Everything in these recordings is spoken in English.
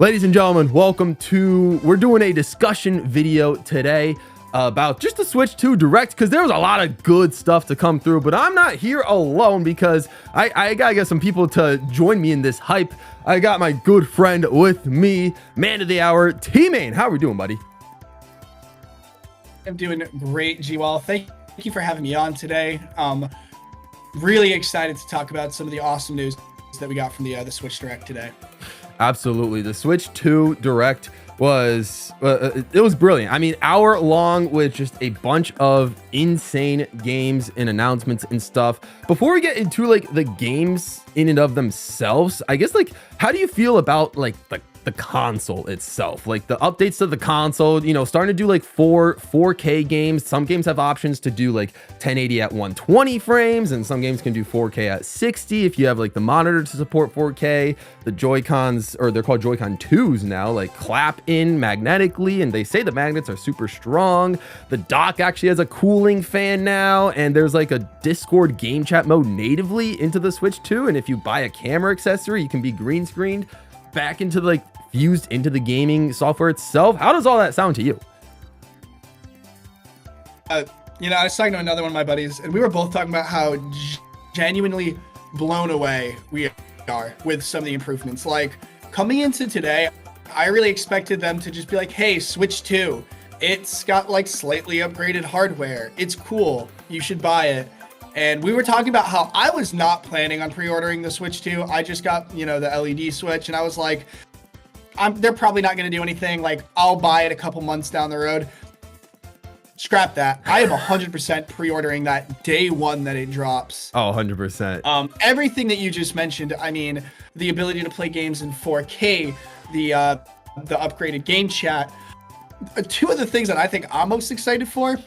Ladies and gentlemen, we're doing a discussion video today about just the Switch 2 Direct, because there was a lot of good stuff to come through, but I'm not here alone because I gotta get some people to join me in this hype. I got my good friend with me, man of the hour, Tmain. How are we doing, buddy? I'm doing great, GWall. Thank you for having me on today. Really excited to talk about some of the awesome news that we got from the Switch Direct today. Absolutely. The Switch 2 Direct was it was brilliant. I mean, hour long with just a bunch of insane games and announcements and stuff. Before we get into like the games in and of themselves, I guess, like, how do you feel about like the console itself, like the updates to the console, you know, starting to do like 4K games. Some games have options to do like 1080 at 120 frames, and some games can do 4K at 60 if you have like the monitor to support 4K. The Joy-Cons, or they're called Joy-Con 2s now, like clap in magnetically, and they say the magnets are super strong. The dock actually has a cooling fan now, and there's like a Discord game chat mode natively into the Switch 2, and if you buy a camera accessory, you can be green screened back into like fused into the gaming software itself. How does all that sound to you? You know, I was talking to another one of my buddies, and we were both talking about how genuinely blown away we are with some of the improvements. Like, coming into today, I really expected them to just be like, hey, Switch 2, it's got like slightly upgraded hardware. It's cool. You should buy it. And we were talking about how I was not planning on pre-ordering the Switch 2. I just got, you know, the LED Switch, and I was like, they're probably not going to do anything. Like, I'll buy it a couple months down the road. Scrap that. I am 100% pre-ordering that day one that it drops. Oh, 100%. Everything that you just mentioned, I mean, the ability to play games in 4K, the upgraded game chat. Two of the things that I think I'm most excited for,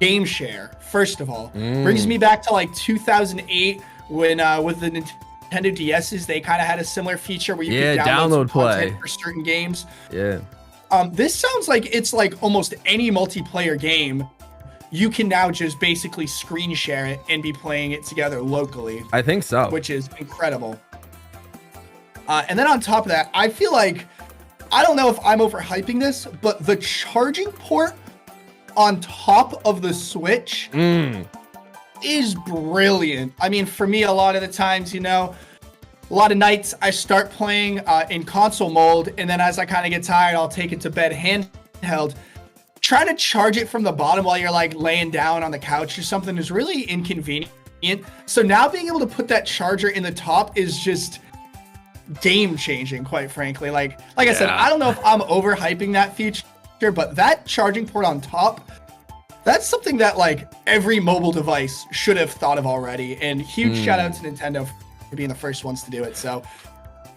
game share, first of all. Brings me back to like 2008 when with the Nintendo DS's, they kind of had a similar feature where you could download play for certain games. Yeah. This sounds like it's like almost any multiplayer game. You can now just basically screen share it and be playing it together locally. I think so. Which is incredible. And then on top of that, I feel like, I don't know if I'm overhyping this, but the charging port on top of the Switch is brilliant. I mean, for me, a lot of the times, you know, a lot of nights I start playing in console mode, and then as I kind of get tired, I'll take it to bed handheld. Trying to charge it from the bottom while you're like laying down on the couch or something is really inconvenient. So now being able to put that charger in the top is just game changing, quite frankly. Like I said, I don't know if I'm overhyping that feature, but that charging port on top, that's something that like every mobile device should have thought of already. And huge shout out to Nintendo for being the first ones to do it. So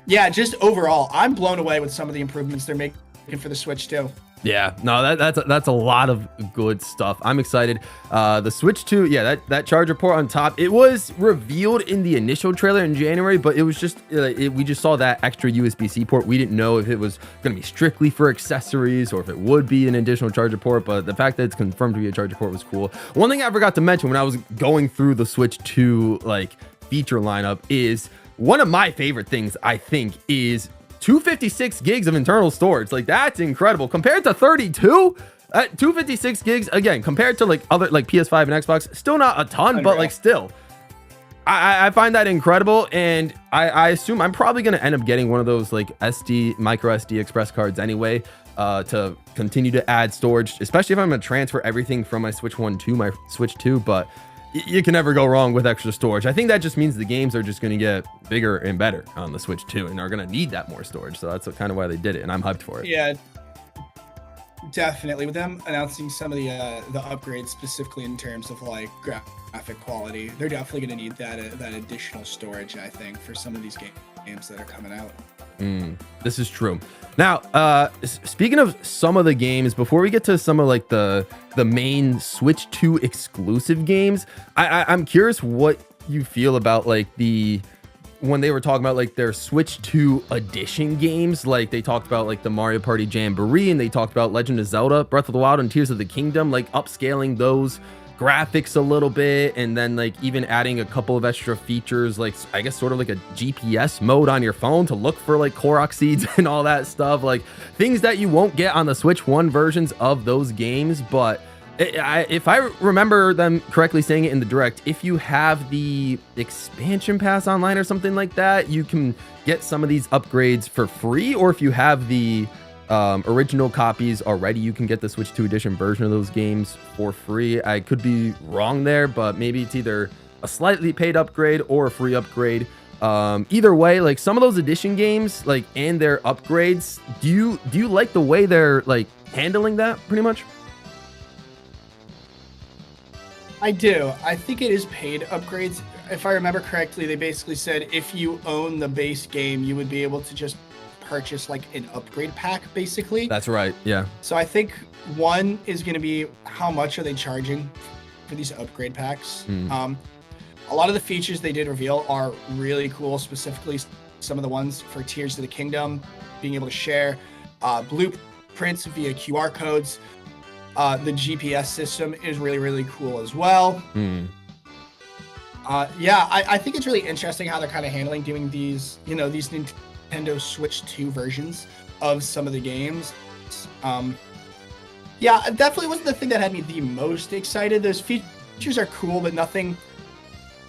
yeah, just overall, I'm blown away with some of the improvements they're making for the Switch too. Yeah, no, that's a lot of good stuff. I'm excited. The Switch 2, yeah, that charger port on top, it was revealed in the initial trailer in January, but it was just we just saw that extra USB-C port. We didn't know if it was going to be strictly for accessories or if it would be an additional charger port, but the fact that it's confirmed to be a charger port was cool. One thing I forgot to mention when I was going through the Switch 2 like feature lineup is one of my favorite things, I think, is 256 gigs of internal storage. Like, that's incredible compared to 32. 256 gigs, again, compared to like other like PS5 and Xbox, still not a ton, but like still, I find that incredible. And I assume I'm probably going to end up getting one of those like micro SD express cards anyway, to continue to add storage, especially if I'm going to transfer everything from my Switch 1 to my Switch 2. But you can never go wrong with extra storage. I think that just means the games are just going to get bigger and better on the Switch 2 and are going to need that more storage. So that's kind of why they did it, and I'm hyped for it. Yeah, definitely. With them announcing some of the upgrades specifically in terms of like graphic quality, they're definitely going to need that additional storage, I think, for some of these games that are coming out. This is true. Now, speaking of some of the games, before we get to some of like the main Switch 2 exclusive games, I'm curious what you feel about like when they were talking about like their Switch 2 edition games. Like, they talked about like the Mario Party Jamboree, and they talked about Legend of Zelda Breath of the Wild and Tears of the Kingdom, like upscaling those graphics a little bit, and then like even adding a couple of extra features, like I guess sort of like a GPS mode on your phone to look for like Korok seeds and all that stuff, like things that you won't get on the Switch 1 versions of those games. But if I remember them correctly saying it in the direct, if you have the expansion pass online or something like that, you can get some of these upgrades for free, or if you have the original copies already, you can get the Switch 2 edition version of those games for free. I could be wrong there, but maybe it's either a slightly paid upgrade or a free upgrade. Either way, like some of those edition games, like, and their upgrades, do you like the way they're like handling that pretty much? I do. I think it is paid upgrades. If I remember correctly, they basically said if you own the base game, you would be able to just purchase like an upgrade pack, basically. That's right. Yeah. So I think one is going to be how much are they charging for these upgrade packs? A lot of the features they did reveal are really cool, specifically some of the ones for Tears of the Kingdom, being able to share blueprints via QR codes. The GPS system is really, really cool as well. Yeah, I think it's really interesting how they're kind of handling doing these, you know, these Nintendo Switch 2 versions of some of the games. Yeah, it definitely wasn't the thing that had me the most excited. Those features are cool, but nothing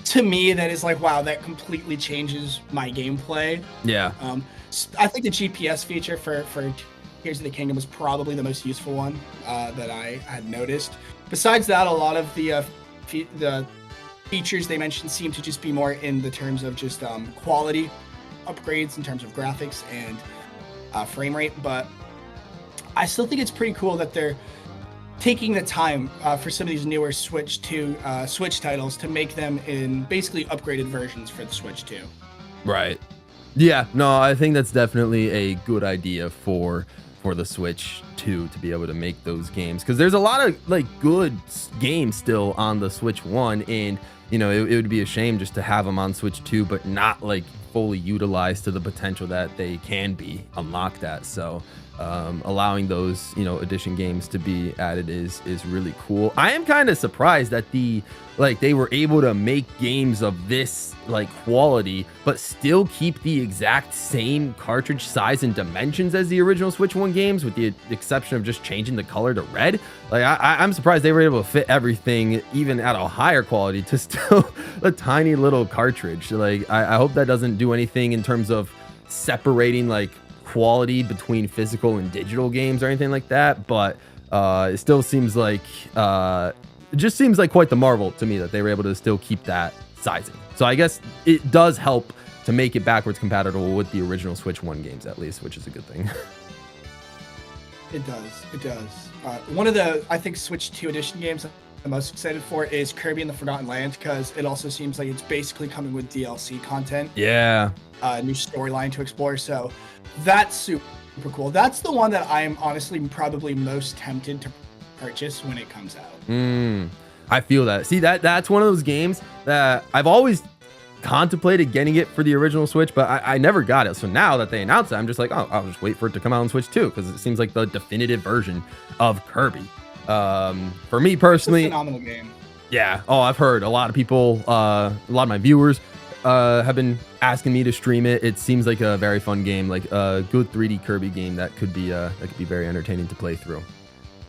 to me that is like, wow, that completely changes my gameplay. Yeah. I think the GPS feature for Tears of the Kingdom was probably the most useful one that I had noticed. Besides that, a lot of the features they mentioned seem to just be more in the terms of just quality upgrades in terms of graphics and frame rate. But I still think it's pretty cool that they're taking the time for some of these newer Switch 2 Switch titles to make them in basically upgraded versions for the Switch 2. Right. Yeah. No, I think that's definitely a good idea for the Switch 2 to be able to make those games, because there's a lot of like good games still on the Switch 1, and you know it would be a shame just to have them on Switch 2 but not like fully utilized to the potential that they can be unlocked at. So allowing those, you know, edition games to be added is really cool. I am kind of surprised that they were able to make games of this like quality but still keep the exact same cartridge size and dimensions as the original Switch 1 games, with the exception of just changing the color to red. Like I'm surprised they were able to fit everything even at a higher quality to still a tiny little cartridge. Like I hope that doesn't do anything in terms of separating like quality between physical and digital games or anything like that, but it still seems like it just seems like quite the marvel to me that they were able to still keep that sizing. So I guess it does help to make it backwards compatible with the original Switch 1 games at least, which is a good thing. It does. One of the, I think, Switch 2 edition games I'm most excited for is Kirby and the Forgotten Land, because it also seems like it's basically coming with DLC content. Yeah. New storyline to explore. So that's super cool. That's the one that I'm honestly probably most tempted to purchase when it comes out. I feel that. See, that's one of those games that I've always contemplated getting it for the original Switch, but I never got it. So now that they announced it, I'm just like, oh, I'll just wait for it to come out on Switch 2, because it seems like the definitive version of Kirby. For me personally, it's a phenomenal game. Yeah. Oh, I've heard a lot of people, a lot of my viewers have been asking me to stream it. It seems like a very fun game, like a good 3D Kirby game that could be very entertaining to play through.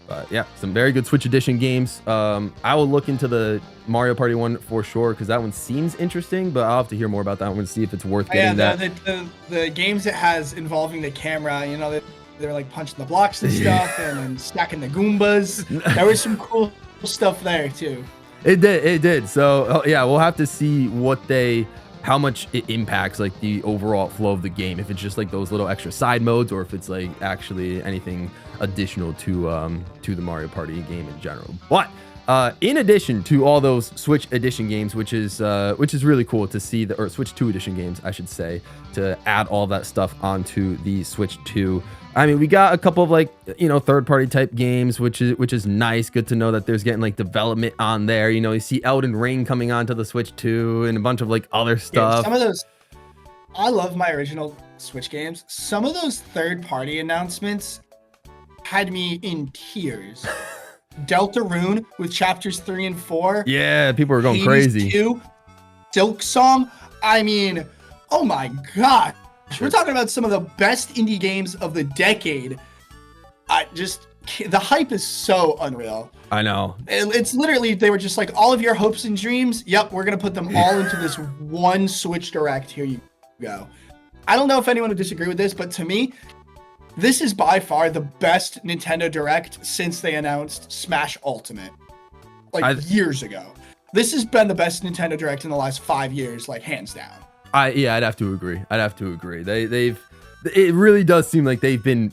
But yeah, some very good Switch Edition games. I will look into the Mario Party one for sure, because that one seems interesting, but I'll have to hear more about that one to see if it's worth getting that. The games it has involving the camera, you know, they're like punching the blocks and stuff, and then stacking the Goombas. There was some cool stuff there too. It did. So yeah, we'll have to see how much it impacts like the overall flow of the game. If it's just like those little extra side modes, or if it's like actually anything additional to the Mario Party game in general. But in addition to all those Switch Edition games, which is really cool to see, or Switch 2 Edition games, I should say, to add all that stuff onto the Switch 2. I mean, we got a couple of like, you know, third-party type games, which is nice. Good to know that there's getting like development on there. You know, you see Elden Ring coming onto the Switch 2 and a bunch of like other stuff. Yeah, some of those, I love my original Switch games. Some of those third-party announcements had me in tears. Deltarune with chapters 3 and 4. Yeah, people are going Hades crazy. 2, Silk Song. I mean, oh my gosh. We're talking about some of the best indie games of the decade. The hype is so unreal. I know. It's literally, they were just like, all of your hopes and dreams, yep, we're going to put them all into this one Switch Direct. Here you go. I don't know if anyone would disagree with this, but to me, this is by far the best Nintendo Direct since they announced Smash Ultimate, years ago. This has been the best Nintendo Direct in the last 5 years, like hands down. I'd have to agree. It really does seem like they've been,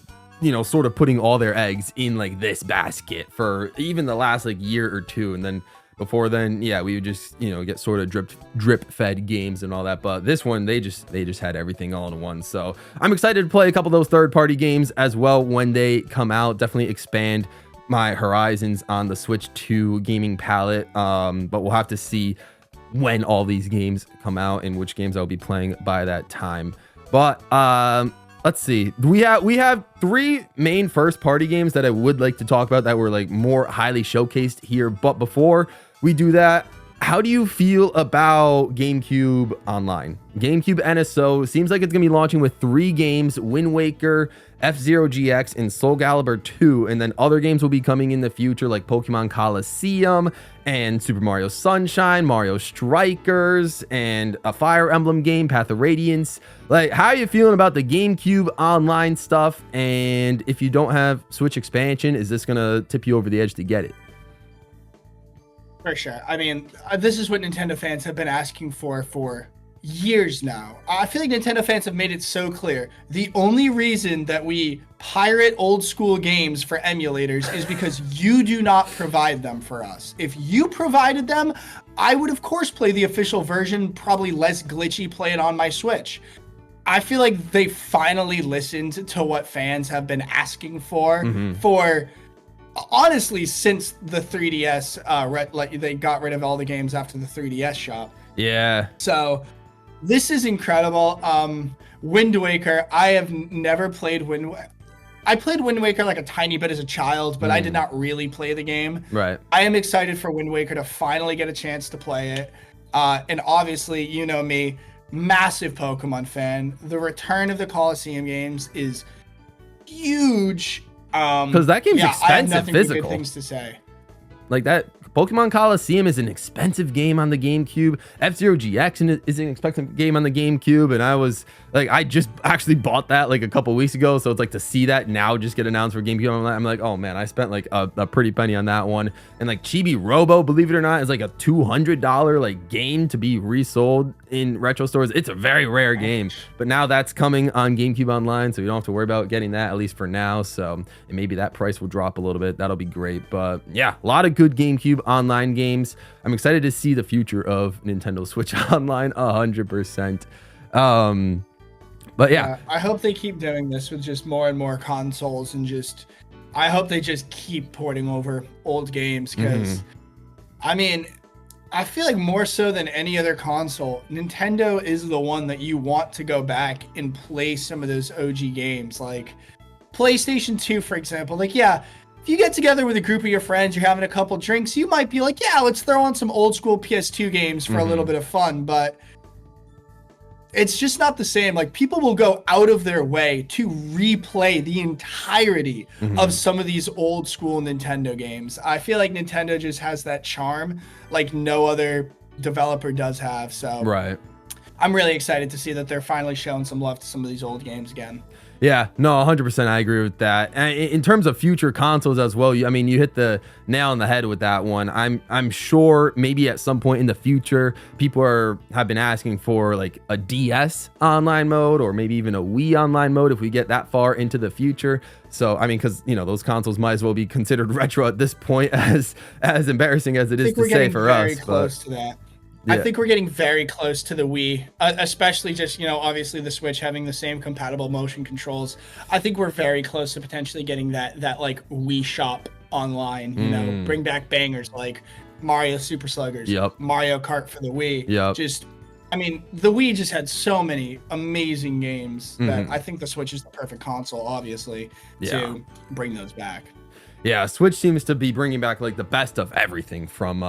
sort of putting all their eggs in like this basket for even the last like year or two, and then before then, yeah, we would just get sort of drip fed games and all that. But this one, they just had everything all in one. So I'm excited to play a couple of those third-party games as well when they come out. Definitely expand my horizons on the Switch 2 gaming palette. But we'll have to see when all these games come out and which games I'll be playing by that time. But let's see. We have 3 main first-party games that I would like to talk about that were like more highly showcased here. But before we do that, how do you feel about GameCube Online? GameCube NSO seems like it's gonna be launching with 3 games: Wind Waker, F-Zero GX, and Soul Calibur 2, and then other games will be coming in the future like Pokemon Coliseum and Super Mario Sunshine, Mario Strikers, and a Fire Emblem game, Path of Radiance. Like, how are you feeling about the GameCube Online stuff? And if you don't have Switch expansion, is this gonna tip you over the edge to get it? For sure. I mean, this is what Nintendo fans have been asking for years now. I feel like Nintendo fans have made it so clear. The only reason that we pirate old school games for emulators is because you do not provide them for us. If you provided them, I would of course play the official version, probably less glitchy, play it on my Switch. I feel like they finally listened to what fans have been asking for honestly since the 3DS. They got rid of all the games after the 3DS shop. Yeah. So this is incredible. Wind Waker, I have never played Wind Waker. I played Wind Waker like a tiny bit as a child, but I did not really play the game. Right. I am excited for Wind Waker to finally get a chance to play it. And obviously, you know me, massive Pokemon fan. The return of the Coliseum games is huge. Because that game's expensive, I have nothing physical. but good things to say. Like that Pokemon Coliseum is an expensive game on the GameCube. F-Zero GX is an expensive game on the GameCube, and I was like, I just actually bought that like a couple weeks ago, so it's like to see that now just get announced for GameCube. I'm like, oh man, I spent like a pretty penny on that one. And like Chibi Robo, believe it or not, is like a $200 like game to be resold in retro stores. It's a very rare game, but now that's coming on GameCube Online, so you don't have to worry about getting that, at least for now. So and maybe that price will drop a little bit. That'll be great. But yeah, a lot of good GameCube Online games. I'm excited to see the future of Nintendo Switch Online 100%. But yeah, I hope they keep doing this with just more and more consoles, and just I hope they just keep porting over old games, because I mean, I feel like more so than any other console, Nintendo is the one that you want to go back and play some of those OG games, like PlayStation 2, for example. Like, yeah, if you get together with a group of your friends, you're having a couple drinks, you might be like, yeah, let's throw on some old school PS2 games for a little bit of fun, but it's just not the same. Like, people will go out of their way to replay the entirety of some of these old school Nintendo games. I feel like Nintendo just has that charm like no other developer does have. So right. I'm really excited to see that they're finally showing some love to some of these old games again. Yeah, no, 100%. I agree with that. And in terms of future consoles as well, I mean, you hit the nail on the head with that one. I'm sure maybe at some point in the future, people have been asking for like a DS online mode, or maybe even a Wii online mode if we get that far into the future. So, I mean, because, those consoles might as well be considered retro at this point, as embarrassing as it is to say for us. Very close to that. Yeah. I think we're getting very close to the Wii, especially just, obviously the Switch having the same compatible motion controls. I think we're very close to potentially getting that like Wii Shop online, bring back bangers like Mario Super Sluggers, Mario Kart for the Wii. Just I mean, the Wii just had so many amazing games that I think the Switch is the perfect console, obviously, to bring those back. Yeah, Switch seems to be bringing back like the best of everything from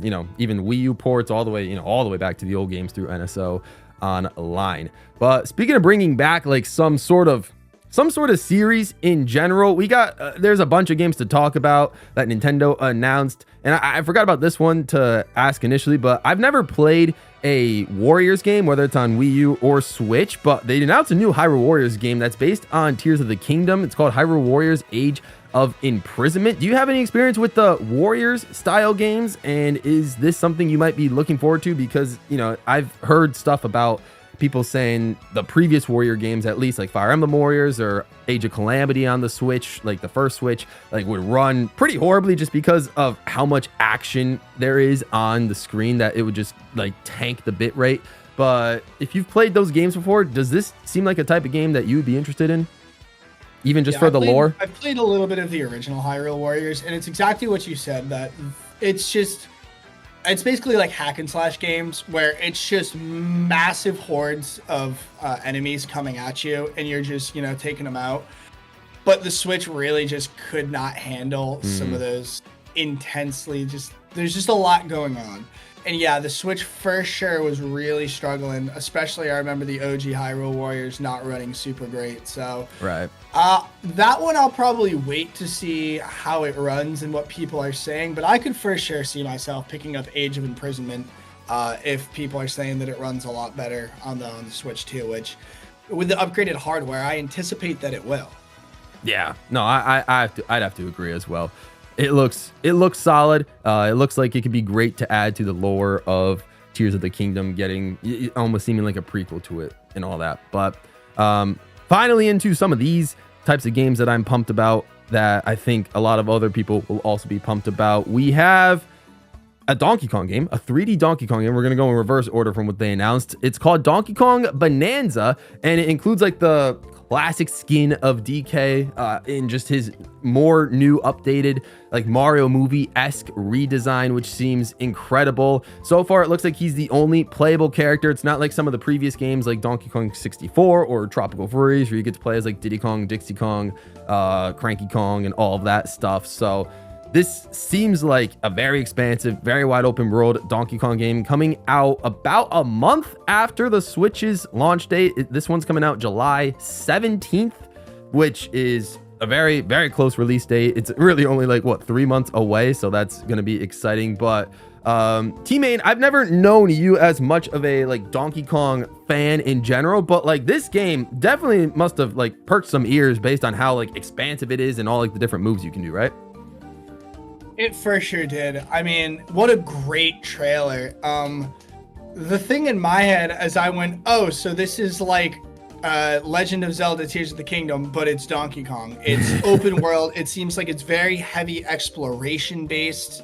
you know, even Wii U ports all the way, you know, all the way back to the old games through NSO online. But speaking of bringing back like some sort of series in general, we got there's a bunch of games to talk about that Nintendo announced, and I forgot about this one to ask initially, but I've never played a Warriors game, whether it's on Wii U or Switch, but they announced a new Hyrule Warriors game that's based on Tears of the Kingdom. It's called Hyrule Warriors Age of Imprisonment. Do you have any experience with the Warriors style games, and is this something you might be looking forward to? Because, you know, I've heard stuff about people saying the previous Warrior games, at least like Fire Emblem Warriors or Age of Calamity on the Switch, like the first Switch, like would run pretty horribly just because of how much action there is on the screen, that it would just like tank the bit rate. But if you've played those games before, does this seem like a type of game that you would be interested in? Even just for the lore? I've played a little bit of the original Hyrule Warriors, and it's exactly what you said, that it's basically like hack and slash games where it's just massive hordes of enemies coming at you, and you're just, you know, taking them out. But the Switch really just could not handle some of those intensely, there's just a lot going on. And yeah, the Switch for sure was really struggling, especially I remember the OG Hyrule Warriors not running super great. So right. That one I'll probably wait to see how it runs and what people are saying, but I could for sure see myself picking up Age of Imprisonment if people are saying that it runs a lot better on the Switch too, which with the upgraded hardware, I anticipate that it will. Yeah, no, I'd have to agree as well. It looks solid. It looks like it could be great to add to the lore of Tears of the Kingdom, getting almost seeming like a prequel to it and all that. But finally into some of these types of games that I'm pumped about, that I think a lot of other people will also be pumped about. We have a Donkey Kong game, a 3D Donkey Kong game. We're going to go in reverse order from what they announced. It's called Donkey Kong Bananza, and it includes like the classic skin of DK in just his more new updated like Mario movie-esque redesign, which seems incredible. So far it looks like he's the only playable character. It's not like some of the previous games like Donkey Kong 64 or Tropical Freeze, where you get to play as like Diddy Kong, Dixie Kong, Cranky Kong, and all of that stuff. So this seems like a very expansive, very wide open world Donkey Kong game coming out about a month after the Switch's launch date. This one's coming out July 17th, which is a very, very close release date. It's really only like, what, 3 months away. So that's going to be exciting. But Tmain, I've never known you as much of a like Donkey Kong fan in general, but like this game definitely must have like perked some ears based on how like expansive it is and all like the different moves you can do, right? It for sure did. I mean, what a great trailer. The thing in my head as I went, oh, so this is like Legend of Zelda Tears of the Kingdom, but it's Donkey Kong. It's open world. It seems like it's very heavy exploration based.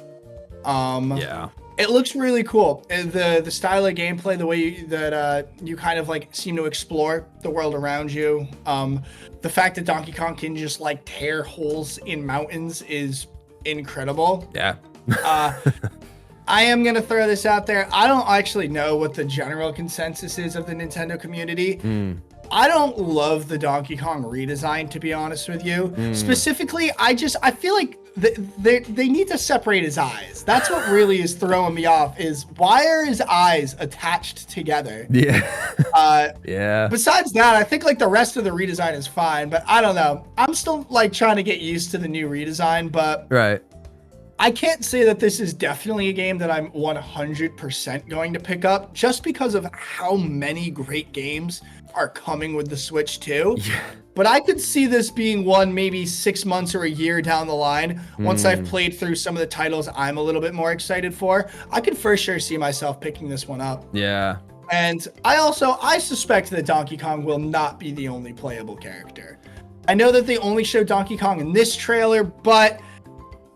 Yeah. It looks really cool. The style of gameplay, the way that you kind of like seem to explore the world around you. The fact that Donkey Kong can just like tear holes in mountains is incredible. Yeah. I am gonna throw this out there. I don't actually know what the general consensus is of the Nintendo community. I don't love the Donkey Kong redesign, to be honest with you. Specifically, I feel like they need to separate his eyes. That's what really is throwing me off, is why are his eyes attached together? Yeah. Yeah. Besides that, I think like the rest of the redesign is fine, but I don't know. I'm still like trying to get used to the new redesign, but right. I can't say that this is definitely a game that I'm 100% going to pick up, just because of how many great games are coming with the Switch 2. Yeah. But I could see this being one maybe 6 months or a year down the line. Once I've played through some of the titles I'm a little bit more excited for, I could for sure see myself picking this one up. Yeah. And I suspect that Donkey Kong will not be the only playable character. I know that they only showed Donkey Kong in this trailer, but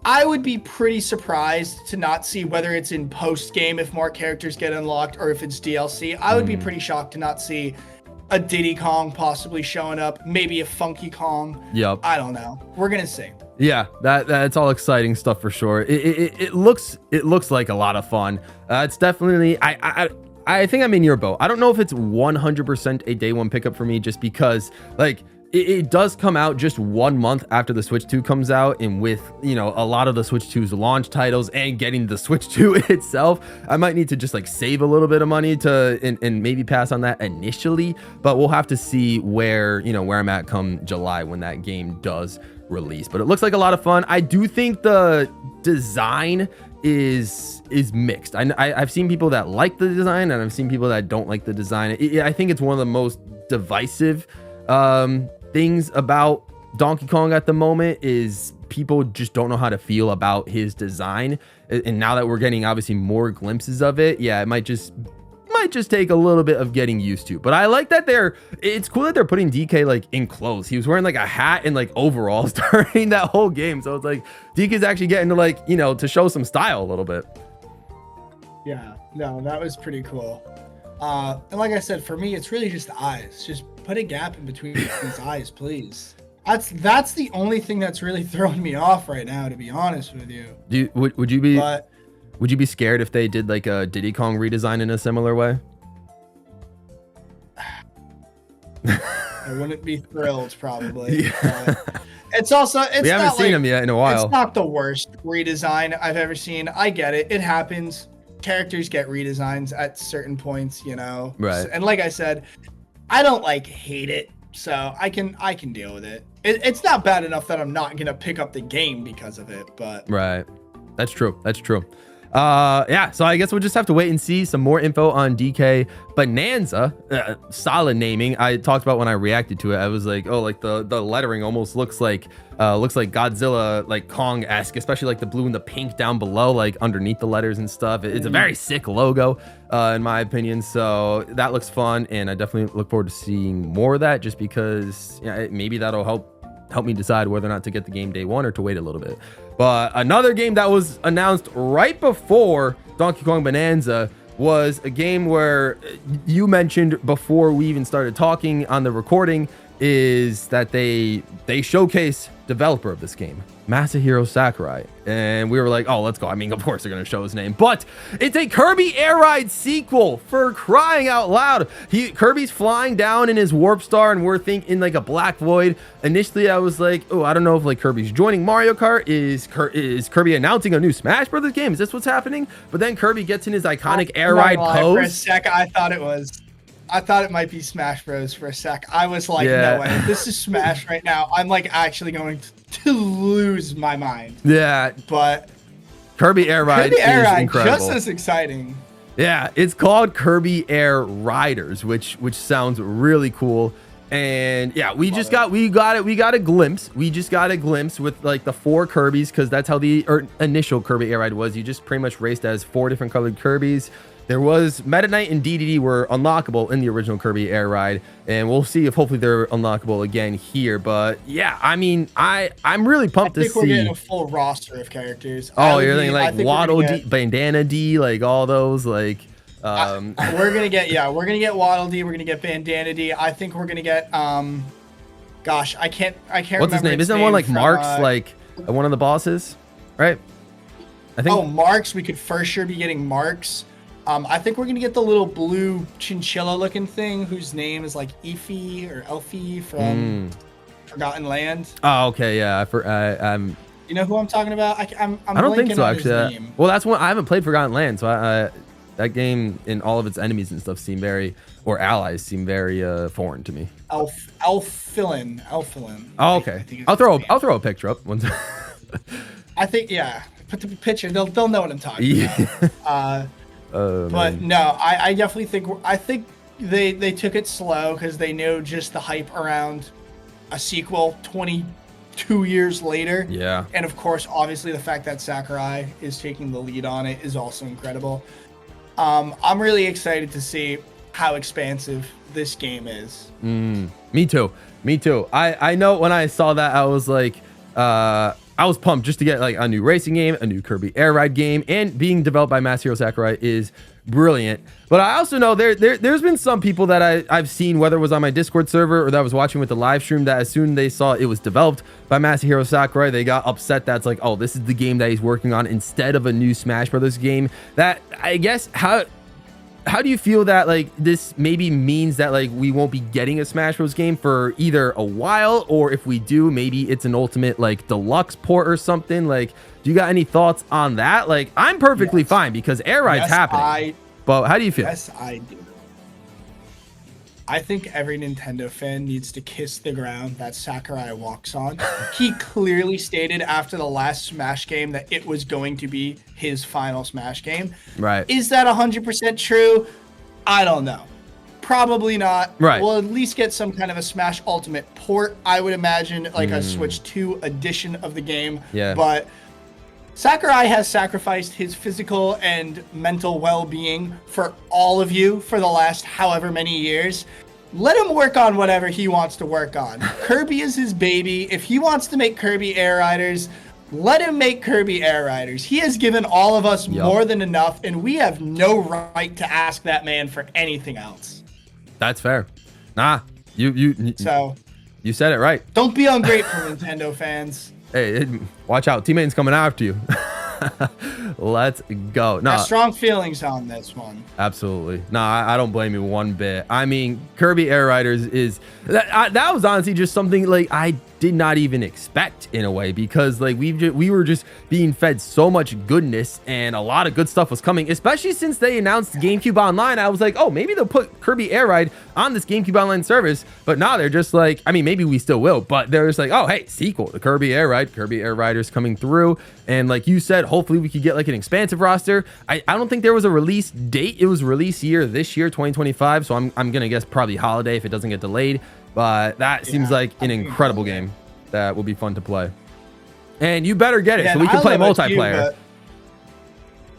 I would be pretty surprised to not see, whether it's in post-game if more characters get unlocked or if it's DLC. I would be pretty shocked to not see a Diddy Kong possibly showing up, maybe a Funky Kong. Yep. I don't know. We're gonna see. Yeah, that's all exciting stuff for sure. It looks like a lot of fun. It's definitely I think I'm in your boat. I don't know if it's 100% a day one pickup for me, just because like it does come out just 1 month after the Switch 2 comes out, and with, you know, a lot of the Switch 2's launch titles and getting the Switch 2 itself, I might need to just like save a little bit of money to and maybe pass on that initially, but we'll have to see where, you know, where I'm at come July when that game does release. But it looks like a lot of fun. I do think the design is mixed. I've seen people that like the design, and I've seen people that don't like the design. I think it's one of the most divisive things about Donkey Kong at the moment is people just don't know how to feel about his design. And now that we're getting obviously more glimpses of it, yeah, it might just take a little bit of getting used to. But I like that it's cool that they're putting DK like in clothes. He was wearing like a hat and like overalls during that whole game, so it's like DK's actually getting to, like, you know, to show some style a little bit. Yeah, no, that was pretty cool. And like I said, for me, it's really just the eyes. Just put a gap in between his eyes, please. That's the only thing that's really throwing me off right now, to be honest with you. Would you be scared if they did like a Diddy Kong redesign in a similar way? I wouldn't be thrilled, probably. Yeah. We haven't seen him yet in a while. It's not the worst redesign I've ever seen. I get it. It happens. Characters get redesigns at certain points, you know. Right. And like I said, I don't like hate it, so I can deal with it. It's not bad enough that I'm not gonna pick up the game because of it, but right. That's true. Yeah, so I guess we'll just have to wait and see some more info on DK Bananza. Solid naming. I talked about when I reacted to it. I was like, oh, like the lettering almost looks like Godzilla, like Kong-esque, especially like the blue and the pink down below, like underneath the letters and stuff. It's a very sick logo, in my opinion. So that looks fun, and I definitely look forward to seeing more of that, just because, yeah, maybe that'll help me decide whether or not to get the game day one or to wait a little bit. But another game that was announced right before Donkey Kong Bonanza was a game where you mentioned before we even started talking on the recording, is that they showcase developer of this game, Masahiro Sakurai, and we were like, oh, let's go. I mean, of course they're gonna show his name, but it's a Kirby Air Ride sequel, for crying out loud. Kirby's flying down in his warp star, and we're thinking like a black void. Initially I was like, oh, I don't know if like Kirby's joining Mario Kart. Is Kirby announcing a new Smash Brothers game? Is this what's happening? But then Kirby gets in his iconic air ride pose. For a sec, I thought it might be Smash Bros. For a sec. I was like, no way. If this is Smash right now, I'm like actually going to lose my mind. Yeah. But Kirby Air Ride is incredible. Just as exciting. Yeah, it's called Kirby Air Riders, which sounds really cool. And yeah, we got a glimpse. We just got a glimpse with like the 4 Kirbys, because that's how the initial Kirby Air Ride was. You just pretty much raced as 4 different colored Kirbys. There was Meta Knight and DDD were unlockable in the original Kirby Air Ride, and we'll see if hopefully they're unlockable again here. But yeah, I mean, I'm really pumped to see. We're getting a full roster of characters. Oh, you're thinking like Waddle D, Bandana D, like all those, like. We're gonna get Waddle D. We're gonna get Bandana D. I think we're gonna get gosh, I can't. What's his name? Isn't one like Marks, like one of the bosses, right? I think. Oh, Marks. We could for sure be getting Marks. I think we're gonna get the little blue chinchilla-looking thing, whose name is like Efi or Elfie from Forgotten Land. Oh, okay, yeah. I'm. You know who I'm talking about? I don't think so, actually. Well, that's one I haven't played Forgotten Land, so that game and all of its enemies and stuff allies seem very foreign to me. Elfilin. Oh, okay. I'll throw a picture up once. I think, yeah. Put the picture. They'll know what I'm talking about. But man. no, I definitely think they took it slow because they knew just the hype around a sequel 22 years later. Yeah. And of course, obviously the fact that Sakurai is taking the lead on it is also incredible. I'm really excited to see how expansive this game is. Me too. I know when I saw that, I was like, I was pumped just to get like a new racing game, a new Kirby Air Ride game, and being developed by Masahiro Sakurai is brilliant. But I also know there's been some people that I've seen, whether it was on my Discord server or that I was watching with the live stream, that as soon as they saw it was developed by Masahiro Sakurai, they got upset. That's like, oh, this is the game that he's working on instead of a new Smash Brothers game. That I guess how do you feel that like this maybe means that like we won't be getting a Smash Bros game for either a while, or if we do, maybe it's an ultimate like deluxe port or something? Like, do you got any thoughts on that? Like, I'm perfectly fine because Air Ride's happening. But how do you feel? Yes, I do. I think every Nintendo fan needs to kiss the ground that Sakurai walks on. He clearly stated after the last Smash game that it was going to be his final Smash game. Right. Is that 100% true? I don't know. Probably not. Right. We'll at least get some kind of a Smash Ultimate port, I would imagine, like a Switch 2 edition of the game. Yeah. But Sakurai has sacrificed his physical and mental well-being for all of you for the last however many years. Let him work on whatever he wants to work on. Kirby is his baby. If he wants to make Kirby Air Riders, let him make Kirby Air Riders. He has given all of us more than enough, and we have no right to ask that man for anything else. That's fair. Nah, you said it right. Don't be ungrateful, Nintendo fans. Hey, watch out. Tmain's coming after you. Let's go. No, strong feelings on this one. Absolutely. No, I don't blame you one bit. I mean, Kirby Air Riders is that was honestly just something like I did not even expect in a way, because like we were just being fed so much goodness and a lot of good stuff was coming, especially since they announced GameCube Online. I was like, oh, maybe they'll put Kirby Air Ride on this GameCube Online service, but now they're just like, I mean, maybe we still will, but they're just like, oh, hey, sequel to Kirby Air Ride, Kirby Air Riders coming through. And like you said, hopefully we could get like an expansive roster. I don't think there was a release date. It was release year this year, 2025. So I'm gonna guess probably holiday if it doesn't get delayed. But that seems like an incredible game that will be fun to play. And you better get it so we can play multiplayer.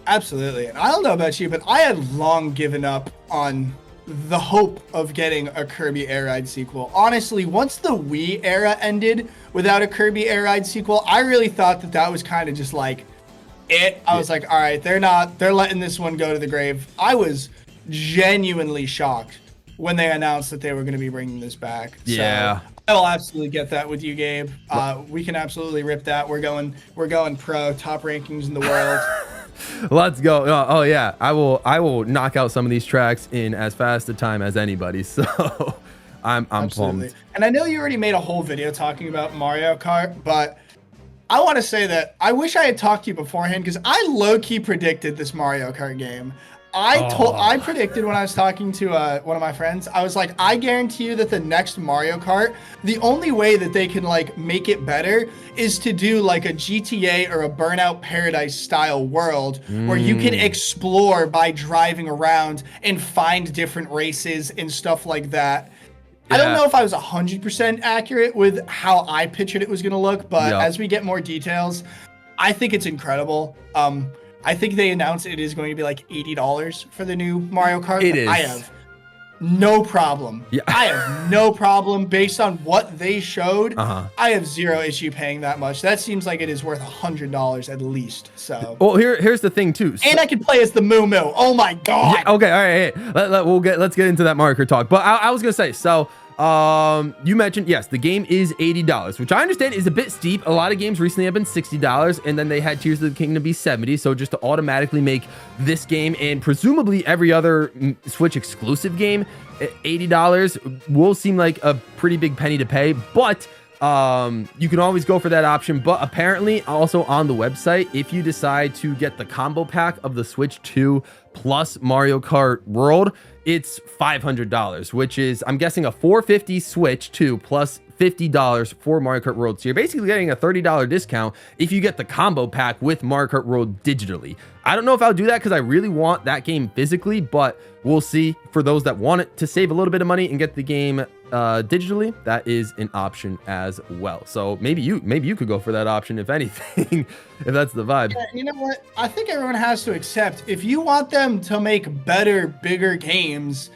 Absolutely. And I don't know about you, but I had long given up on the hope of getting a Kirby Air Ride sequel. Honestly, once the Wii era ended without a Kirby Air Ride sequel, I really thought that that was kind of just like it. I was like, all right, they're letting this one go to the grave. I was genuinely shocked when they announced that they were going to be bringing this back. Yeah. So I will absolutely get that with you, Gabe. We can absolutely rip that. We're going pro, top rankings in the world. Let's go. Oh yeah, I will knock out some of these tracks in as fast a time as anybody. So I'm pumped. And I know you already made a whole video talking about Mario Kart, but I want to say that I wish I had talked to you beforehand, because I low-key predicted this Mario Kart game. I predicted when I was talking to one of my friends, I was like, I guarantee you that the next Mario Kart, the only way that they can like make it better is to do like a GTA or a Burnout Paradise style world where you can explore by driving around and find different races and stuff like that. I don't know if I was 100% accurate with how I pictured it was going to look, but as we get more details, I think it's incredible. I think they announced it is going to be like $80 for the new Mario Kart. It is. I have no problem. Yeah. I have no problem based on what they showed. I have zero issue paying that much. That seems like it is worth $100 at least. So. Well, here's the thing too. And I can play as the Moo Moo. Oh my god. Yeah, okay. All right. Let's get into that Mario Kart talk. But I was gonna say so. You mentioned, yes, the game is $80, which I understand is a bit steep. A lot of games recently have been $60, and then they had Tears of the Kingdom be $70. So just to automatically make this game and presumably every other Switch exclusive game $80 will seem like a pretty big penny to pay, but you can always go for that option. But apparently also on the website, if you decide to get the combo pack of the Switch 2 plus Mario Kart World, it's $500, which is, I'm guessing, a $450 Switch 2 plus $50 for Mario Kart World. So you're basically getting a $30 discount if you get the combo pack with Mario Kart World digitally. I don't know if I'll do that because I really want that game physically, but we'll see. For those that want it to save a little bit of money and get the game digitally, that is an option as well. So maybe you could go for that option, if anything, if that's the vibe. Yeah, you know what? I think everyone has to accept, if you want them to make better, bigger games,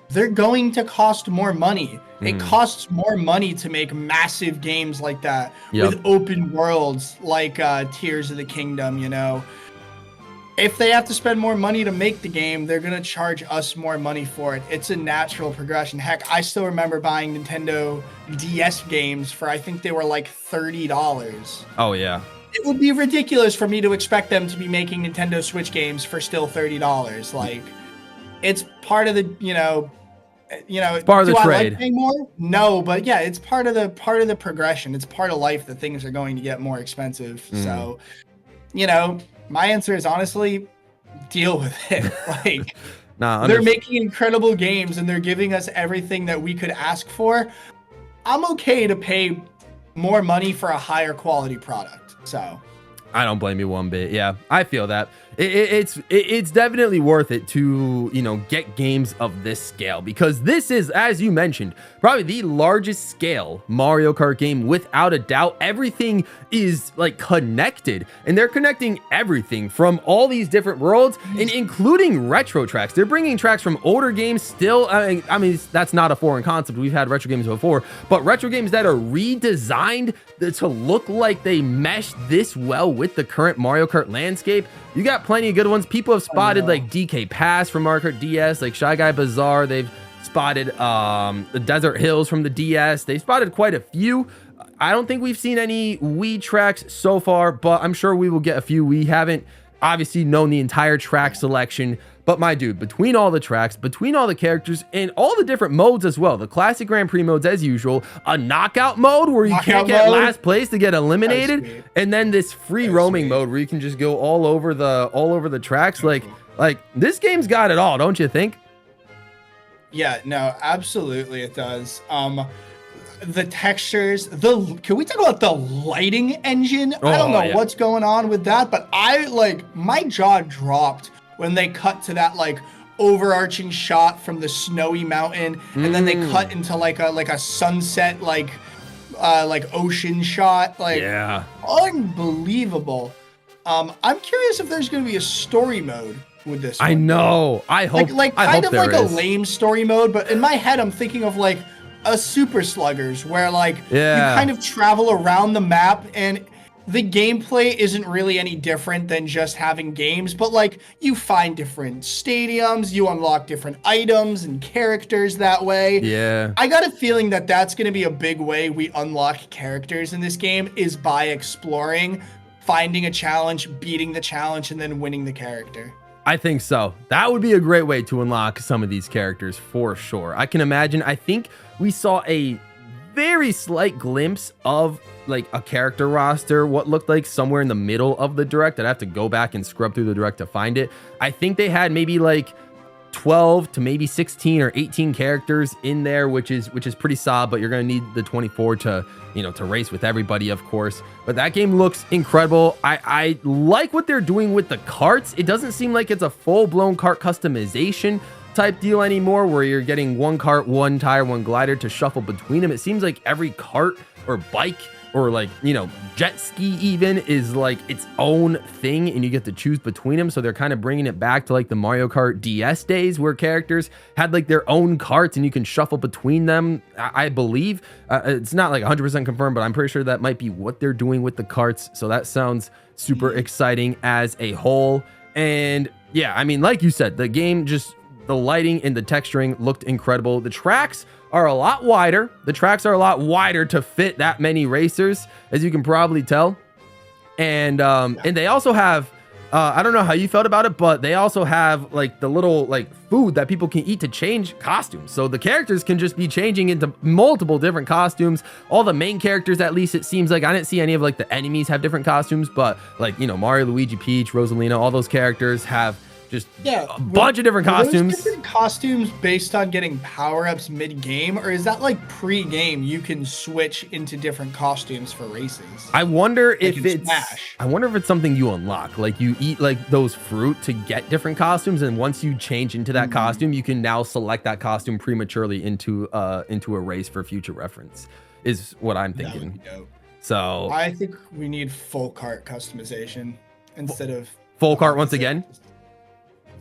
they're going to cost more money. It costs more money to make massive games like that with open worlds like Tears of the Kingdom, you know. If they have to spend more money to make the game, they're going to charge us more money for it. It's a natural progression. Heck, I still remember buying Nintendo DS games for, I think they were like $30. Oh, yeah. It would be ridiculous for me to expect them to be making Nintendo Switch games for still $30. Like, it's part of the, It's part of the do I trade. like paying more? No, but yeah, it's part of the progression. It's part of life that things are going to get more expensive. So, my answer is honestly, deal with it. Like, they're making incredible games and they're giving us everything that we could ask for. I'm okay to pay more money for a higher quality product. So I don't blame you one bit. Yeah, I feel that. It's definitely worth it to, get games of this scale, because this is, as you mentioned, probably the largest scale Mario Kart game without a doubt. Everything is like connected, and they're connecting everything from all these different worlds, and including retro tracks. They're bringing tracks from older games still. I mean, that's not a foreign concept. We've had retro games before, but retro games that are redesigned to look like they mesh this well with the current Mario Kart landscape. You got plenty of good ones. People have spotted like DK Pass from Mario Kart DS, like Shy Guy Bazaar. They've spotted the Desert Hills from the DS. They've spotted quite a few. I don't think we've seen any Wii tracks so far, but I'm sure we will get a few. We haven't obviously known the entire track selection, but my dude, between all the tracks, between all the characters, and all the different modes as well, the classic Grand Prix modes as usual, a knockout mode where you can't get last place to get eliminated, and then this free roaming mode where you can just go all over the tracks. Like this game's got it all, don't you think? Yeah, no, absolutely it does. The textures, can we talk about the lighting engine? I don't know what's going on with that, but my jaw dropped when they cut to that like overarching shot from the snowy mountain, and then they cut into like a sunset like ocean shot. Unbelievable. I'm curious if there's going to be a story mode with this one. I know. I hope kind of like a lame story mode, but in my head I'm thinking of like a Super Sluggers where you kind of travel around the map, and the gameplay isn't really any different than just having games, but you find different stadiums, you unlock different items and characters that way. Yeah. I got a feeling that that's going to be a big way we unlock characters in this game, is by exploring, finding a challenge, beating the challenge, and then winning the character. I think so. That would be a great way to unlock some of these characters for sure. I can imagine. I think we saw a very slight glimpse of like a character roster, what looked like somewhere in the middle of the direct. I'd have to go back and scrub through the direct to find it. I think they had maybe like 12 to maybe 16 or 18 characters in there, which is pretty solid, but you're going to need the 24 to race with everybody, of course. But that game looks incredible. I like what they're doing with the carts. It doesn't seem like it's a full-blown kart customization type deal anymore, where you're getting one cart, one tire, one glider to shuffle between them. It seems like every cart or bike or jet ski even is like its own thing, and you get to choose between them. So they're kind of bringing it back to like the Mario Kart DS days, where characters had like their own carts and you can shuffle between them. I believe it's not like 100% confirmed, but I'm pretty sure that might be what they're doing with the carts. So that sounds super exciting as a whole. And yeah, I mean, like you said, the game, just the lighting and the texturing looked incredible. The tracks are a lot wider. The tracks are a lot wider to fit that many racers, as you can probably tell. And they also have, I don't know how you felt about it, but they also have like the little like food that people can eat to change costumes. So the characters can just be changing into multiple different costumes. All the main characters, at least it seems like, I didn't see any of like the enemies have different costumes, but like, Mario, Luigi, Peach, Rosalina, all those characters have just a bunch of different costumes. Different costumes based on getting power-ups mid-game, or is that like pre-game you can switch into different costumes for races? I wonder if it's something you unlock. Like you eat like those fruit to get different costumes, and once you change into that costume, you can now select that costume prematurely into a race for future reference, is what I'm thinking. So I think we need full cart customization instead of full cart once again.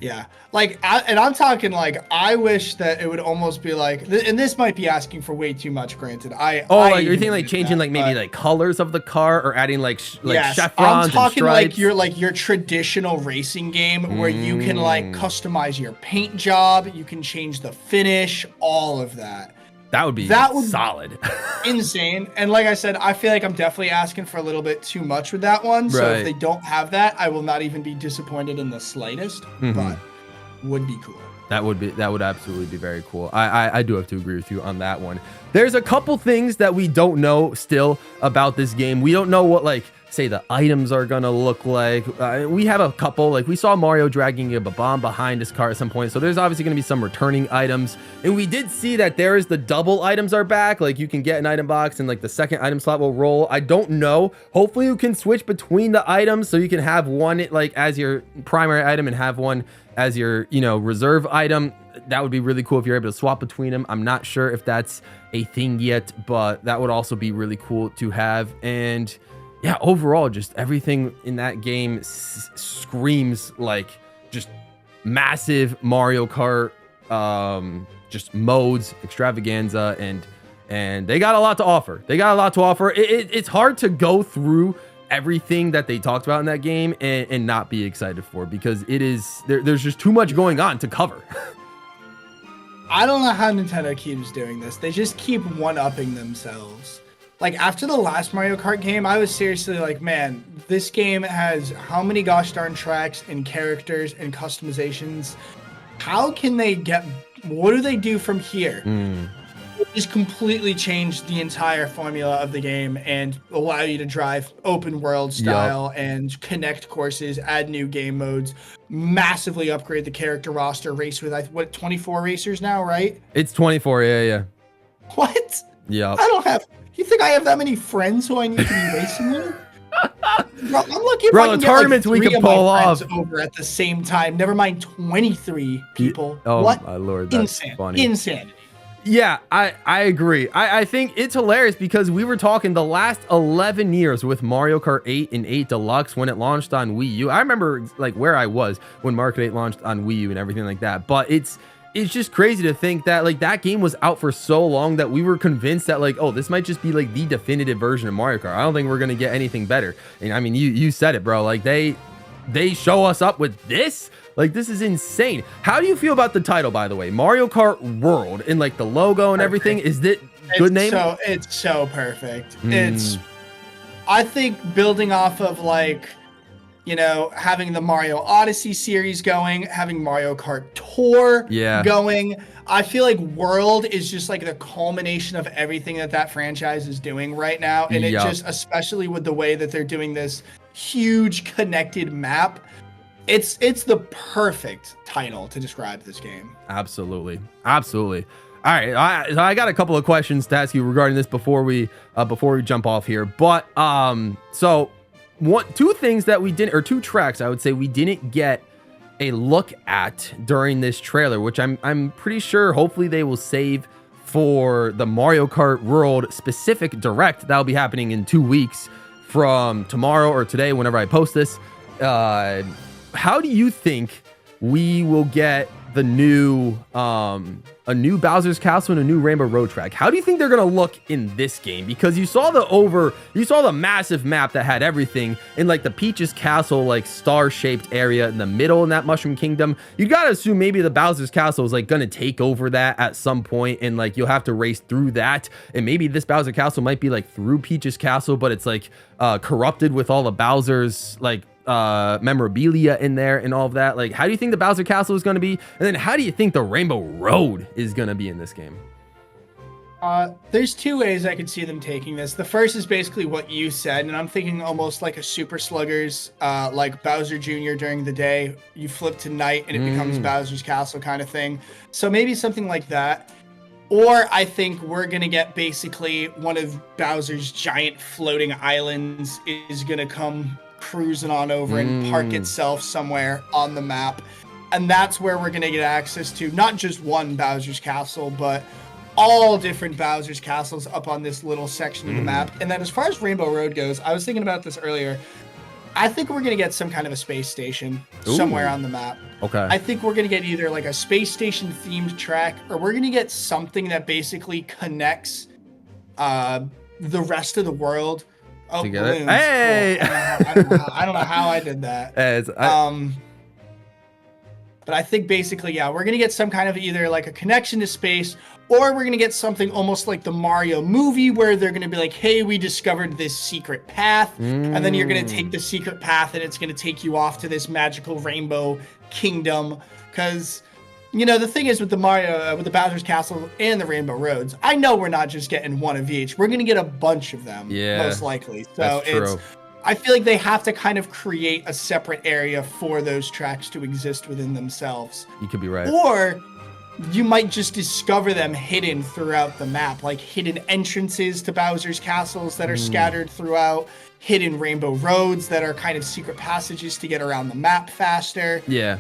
Yeah, I'm talking like, I wish that it would almost be like, and this might be asking for way too much, granted. You're thinking like changing that, maybe like colors of the car, or adding like chevrons. I'm talking and stripes. like your traditional racing game where you can like customize your paint job, you can change the finish, all of that. That would be solid. Insane. And like I said, I feel like I'm definitely asking for a little bit too much with that one. So if they don't have that, I will not even be disappointed in the slightest, but would be cool. That would absolutely be very cool. I do have to agree with you on that one. There's a couple things that we don't know still about this game. We don't know what, like, say the items are gonna look like. We have a couple, like we saw Mario dragging a bomb behind his car at some point, so there's obviously gonna be some returning items, and we did see that there is the double items are back. Like you can get an item box and like the second item slot will roll. I don't know, hopefully you can switch between the items so you can have one like as your primary item and have one as your, you know, reserve item. That would be really cool if you're able to swap between them. I'm not sure if that's a thing yet, but that would also be really cool to have. And yeah, overall, just everything in that game screams like just massive Mario Kart, just modes, extravaganza, and they got a lot to offer. It's hard to go through everything that they talked about in that game and not be excited for, because there's just too much going on to cover. I don't know how Nintendo keeps doing this. They just keep one-upping themselves. Like, after the last Mario Kart game, I was seriously like, man, this game has how many gosh darn tracks and characters and customizations? How can they what do they do from here? Just completely change the entire formula of the game and allow you to drive open world style and connect courses, add new game modes, massively upgrade the character roster, race with, what, 24 racers now, right? It's 24, yeah. What? Yeah. You think I have that many friends who I need to be racing with? Bro, I'm lucky if I can the tournaments we can pull off over at the same time. Never mind 23 people. Oh what? My lord, that's funny. Insanity. Yeah, I agree. I think it's hilarious because we were talking the last 11 years with Mario Kart 8 and 8 Deluxe when it launched on Wii U. I remember like where I was when Mario Kart 8 launched on Wii U and everything like that. But it's just crazy to think that like that game was out for so long that we were convinced that like, oh, this might just be like the definitive version of Mario Kart. I don't think we're gonna get anything better. And I mean, you said it, bro. Like they show us up with this. Like, this is insane. How do you feel about the title, by the way? Mario Kart World, and like the logo and everything. Is that good name? It's so perfect. I think building off of like, you know, having the Mario Odyssey series going, having Mario Kart Tour going. I feel like World is just like the culmination of everything that franchise is doing right now. And it just, especially with the way that they're doing this huge connected map, it's the perfect title to describe this game. Absolutely. All right, I got a couple of questions to ask you regarding this before we jump off here. But so two things that we didn't, or two tracks I would say we didn't get a look at during this trailer, which I'm pretty sure hopefully they will save for the Mario Kart World specific direct that'll be happening in 2 weeks from tomorrow or today, whenever I post this. How do you think we will get the new a new Bowser's Castle and a new Rainbow Road track? How do you think they're gonna look in this game? Because you saw the massive map that had everything in like the Peach's Castle, like star-shaped area in the middle in that Mushroom Kingdom. You gotta assume maybe the Bowser's Castle is like gonna take over that at some point, and like you'll have to race through that. And maybe this Bowser Castle might be like through Peach's Castle, but it's like corrupted with all the Bowser's like memorabilia in there and all of that. Like, how do you think the Bowser Castle is going to be, and then how do you think the Rainbow Road is going to be in this game? There's two ways I could see them taking this. The first is basically what you said, and I'm thinking almost like a Super Sluggers, like Bowser Jr. during the day, you flip to night and it becomes Bowser's Castle kind of thing. So maybe something like that. Or I think we're going to get basically one of Bowser's giant floating islands is going to come cruising on over and park itself somewhere on the map, and that's where we're gonna get access to not just one Bowser's Castle, but all different Bowser's Castles up on this little section of the map. And then as far as Rainbow Road goes, I was thinking about this earlier. I think we're gonna get some kind of a space station somewhere on the map. Okay. I think we're gonna get either like a space station themed track, or we're gonna get something that basically connects the rest of the world. Oh, together. Balloons. Hey, cool. I don't know how I did that. But I think basically, yeah, we're gonna get some kind of either like a connection to space, or we're gonna get something almost like the Mario movie, where they're gonna be like, "Hey, we discovered this secret path," and then you're gonna take the secret path, and it's gonna take you off to this magical rainbow kingdom. Because you know, the thing is with the Mario, with the Bowser's Castle and the Rainbow Roads, I know we're not just getting one of each. We're gonna get a bunch of them, most likely. So that's true. I feel like they have to kind of create a separate area for those tracks to exist within themselves. You could be right. Or you might just discover them hidden throughout the map, like hidden entrances to Bowser's castles that are scattered throughout, hidden rainbow roads that are kind of secret passages to get around the map faster. Yeah.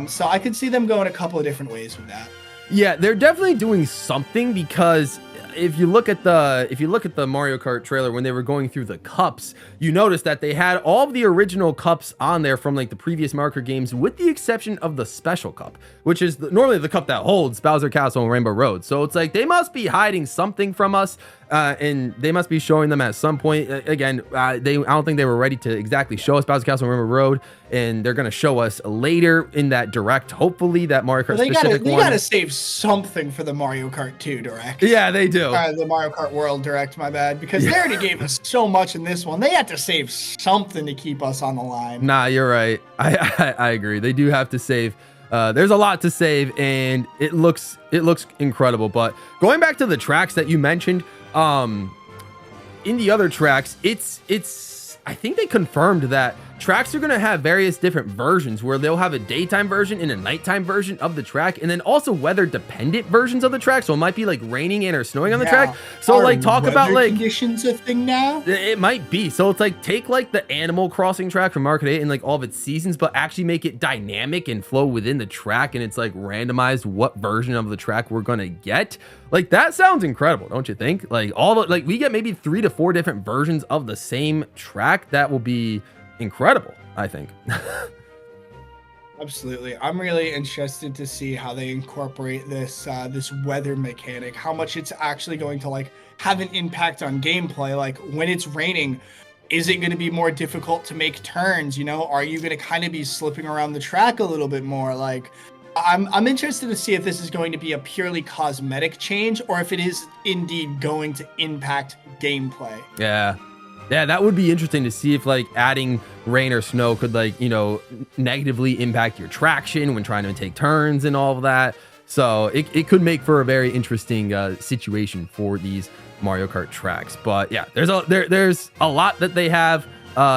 So I could see them going a couple of different ways with that. Yeah, they're definitely doing something, because if you look at the Mario Kart trailer, when they were going through the cups, you notice that they had all of the original cups on there from like the previous Mario Kart games, with the exception of the special cup, which is normally the cup that holds Bowser Castle and Rainbow Road. So it's like they must be hiding something from us, and they must be showing them at some point. Again, I don't think they were ready to exactly show us Bowser Castle and Rainbow Road, and they're gonna show us later in that direct. Hopefully, that Mario Kart specific one. They gotta save something for the Mario Kart 2 direct. Yeah, they do. The Mario Kart World direct, my bad, because they already gave us so much in this one. They had to save something to keep us on the line. Nah, you're right. I agree. They do have to save. There's a lot to save, and it looks incredible. But going back to the tracks that you mentioned, in the other tracks, it's I think they confirmed that tracks are going to have various different versions, where they'll have a daytime version and a nighttime version of the track, and then also weather dependent versions of the track. So it might be like raining and or snowing on the track. So like talk about like conditions a thing now. It might be. So it's like take like the Animal Crossing track from Mario Kart 8 and like all of its seasons, but actually make it dynamic and flow within the track, and it's like randomized what version of the track we're gonna get. Like that sounds incredible, don't you think? Like we get maybe 3 to 4 different versions of the same track. That will be incredible, I think. Absolutely. I'm really interested to see how they incorporate this this weather mechanic, how much it's actually going to like have an impact on gameplay. Like when it's raining, is it going to be more difficult to make turns? You know, are you going to kind of be slipping around the track a little bit more? Like I'm interested to see if this is going to be a purely cosmetic change, or if it is indeed going to impact gameplay. Yeah, that would be interesting to see if like adding rain or snow could like, you know, negatively impact your traction when trying to take turns and all of that. So it could make for a very interesting situation for these Mario Kart tracks. But yeah, there's a lot that they have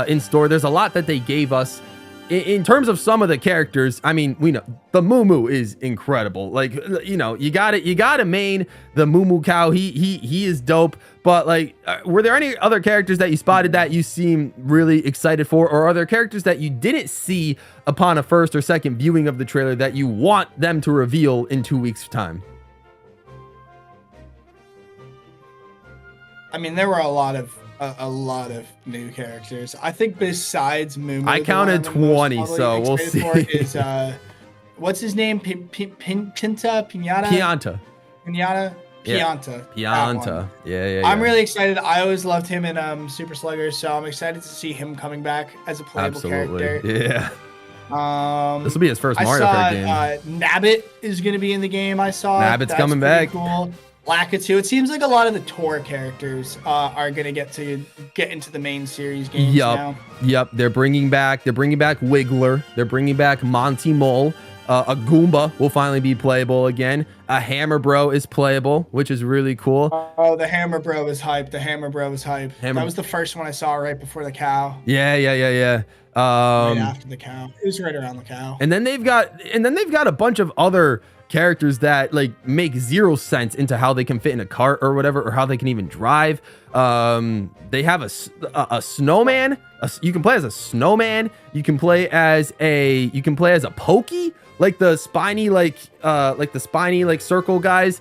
in store. There's a lot that they gave us. In terms of some of the characters, I mean, we know the Moo Moo is incredible. Like, you know, you gotta main the Moo Moo cow. He is dope. But like, were there any other characters that you spotted that you seem really excited for, or are there characters that you didn't see upon a first or second viewing of the trailer that you want them to reveal in 2 weeks' time? I mean, there were a lot of new characters. I think besides Moo Moo, I counted 20, so we'll see. Is what's his name? Pianta. Yeah. I'm really excited. I always loved him in Super Sluggers, so I'm excited to see him coming back as a playable character. Yeah. This will be his first Mario Kart game. Nabbit is going to be in the game. I saw Nabbit's coming back. Cool. Lakitu. It seems like a lot of the tour characters are gonna get into the main series games now. Yep. They're bringing back Wiggler. They're bringing back Monty Mole. A Goomba will finally be playable again. A Hammer Bro is playable, which is really cool. Oh, the Hammer Bro is hype. That was the first one I saw right before the cow. Yeah. Right after the cow. It was right around the cow. And then they've got a bunch of other characters that like make zero sense into how they can fit in a cart or whatever, or how they can even drive. They have a snowman. You can play as a snowman. You can play as a pokey, like the spiny circle guys,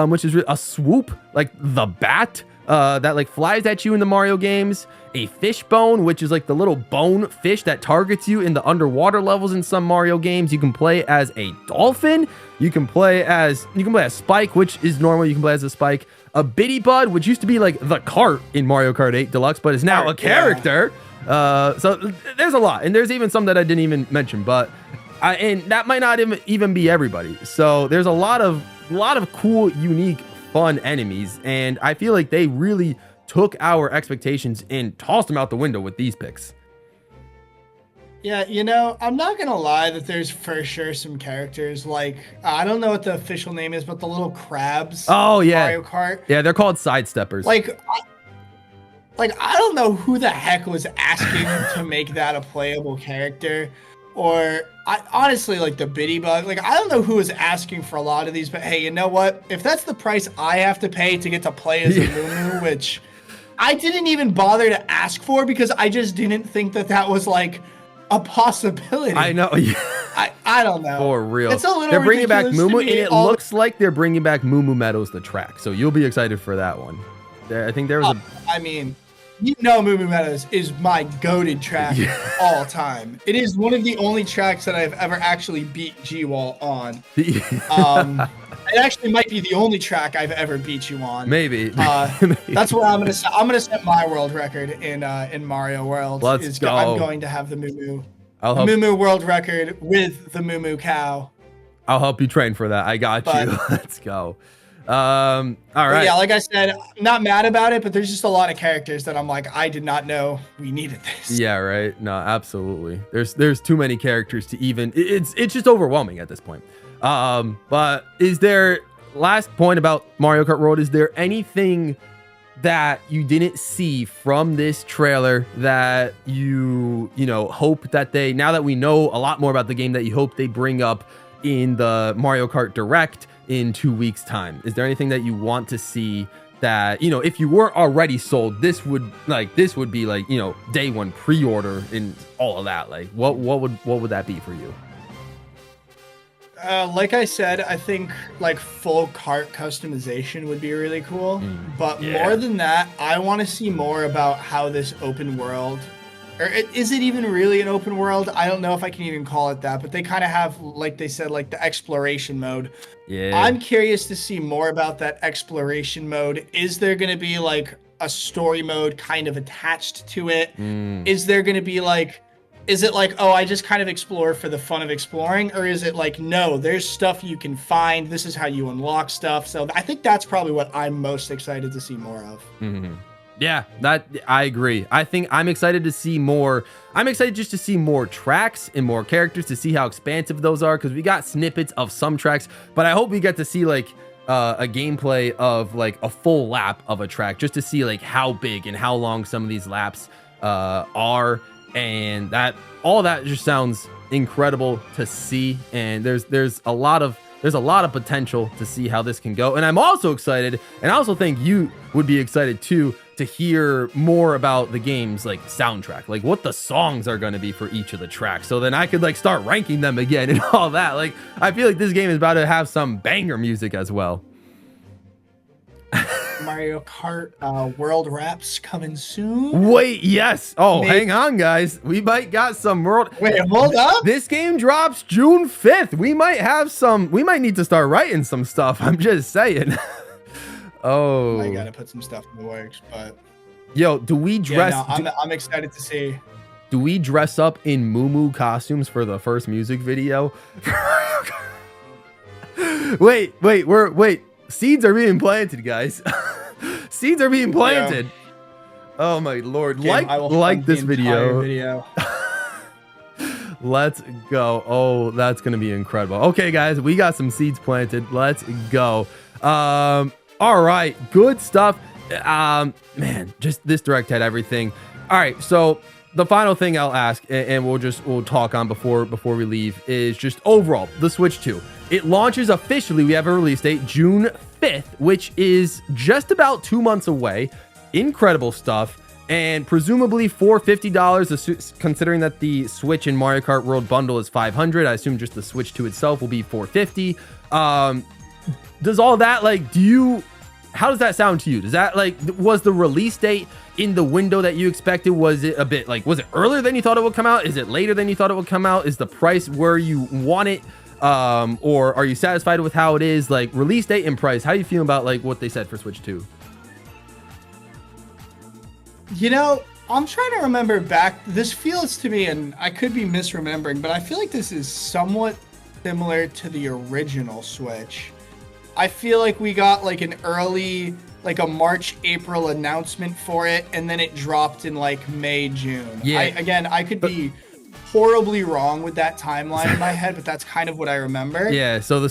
which is a swoop, like the bat that like flies at you in the Mario games. A fishbone, which is like the little bone fish that targets you in the underwater levels in some Mario games. You can play as a dolphin. You can play as Spike, which is normal. You can play as a Spike. A Bitty Bud, which used to be like the cart in Mario Kart 8 Deluxe, but is now a character. Yeah. So there's a lot, and there's even some that I didn't even mention, but and that might not even be everybody. So there's a lot of cool, unique, fun enemies, and I feel like they really took our expectations and tossed them out the window with these picks. Yeah, I'm not gonna lie that there's for sure some characters like I don't know what the official name is, but the little crabs. Oh in yeah, Mario Kart. yeah, they're called sidesteppers. Like I don't know who the heck was asking to make that a playable character, or I honestly like the Biddy Bug. Like I don't know who was asking for a lot of these, but hey, you know what? If that's the price I have to pay to get to play as a Moo, which I didn't even bother to ask for because I just didn't think that was like a possibility. I know. I don't know. For real. It's a little they're bringing back ridiculous Moo to me. and it looks like they're bringing back Moo Meadows, the track. So you'll be excited for that one. I think there was a... I mean, Moo Meadows is my goated track of all time. It is one of the only tracks that I've ever actually beat GWall on. It actually might be the only track I've ever beat you on. Maybe. That's where I'm gonna set my world record in Mario World. Let's go. I'm going to have the Moo world record with the Moo cow. I'll help you train for that. I got you. Let's go. All right. Yeah, like I said, I'm not mad about it, but there's just a lot of characters that I'm like, I did not know we needed this. Yeah, right. No, absolutely. There's too many characters to even. It's just overwhelming at this point. But is there, last point about Mario Kart World, is there anything that you didn't see from this trailer that you hope that they, now that we know a lot more about the game, that you hope they bring up in the Mario Kart Direct in 2 weeks time? Is there anything that you want to see that, if you weren't already sold, this would be like, day one pre-order and all of that? Like what would that be for you? Like I said, I think like full cart customization would be really cool. But more than that, I want to see more about how this open world, or is it even really an open world? I don't know if I can even call it that, but they kind of have, like they said, like the exploration mode. Yeah. I'm curious to see more about that exploration mode. Is there going to be like a story mode kind of attached to it? Is there going to be like, is it like, oh, I just kind of explore for the fun of exploring? Or is it like, no, there's stuff you can find. This is how you unlock stuff. So I think that's probably what I'm most excited to see more of. Yeah, that I agree. I think I'm excited to see more. I'm excited just to see more tracks and more characters, to see how expansive those are, because we got snippets of some tracks, but I hope we get to see like a gameplay of like a full lap of a track, just to see like how big and how long some of these laps are. And that all that just sounds incredible to see, and there's a lot of potential to see how this can go. And I'm also excited, and I also think you would be excited too, to hear more about the game's like soundtrack, like what the songs are going to be for each of the tracks, so then I could like start ranking them again and all that. Like I feel like this game is about to have some banger music as well. Mario Kart World Raps coming soon. Wait, yes. Oh, hang on, guys. We might got some world. Wait, hold up. This game drops June 5th. We might have some. We might need to start writing some stuff. I'm just saying. Oh, I gotta put some stuff in the works, but yo, do we dress? Yeah, no, I'm excited to see. Do we dress up in Moo costumes for the first music video? Wait. Seeds are being planted, guys. Seeds are being planted. Oh my lord. Like this video. Let's go. Oh, that's gonna be incredible. Okay, guys, we got some seeds planted. Let's go. All right, good stuff. Man, just this direct had everything. All right, so the final thing I'll ask, and we'll talk on before we leave, is just overall the Switch 2. It launches officially. We have a release date, June 5th, which is just about 2 months away. Incredible stuff. And presumably for $50, considering that the Switch and Mario Kart World bundle is $500, I assume just the Switch 2 itself will be $450. Does all that, like, how does that sound to you? Does that, like, was the release date in the window that you expected? Was it a bit, like, was it earlier than you thought it would come out? Is it later than you thought it would come out? Is the price where you want it? Or are you satisfied with how it is? Like, release date and price, how do you feel about, like, what they said for Switch 2? I'm trying to remember back. This feels to me, and I could be misremembering, but I feel like this is somewhat similar to the original Switch. I feel like we got like an early, like a March, April announcement for it, and then it dropped in like May, June. Yeah. I could be horribly wrong with that timeline in my head, but that's kind of what I remember. Yeah. So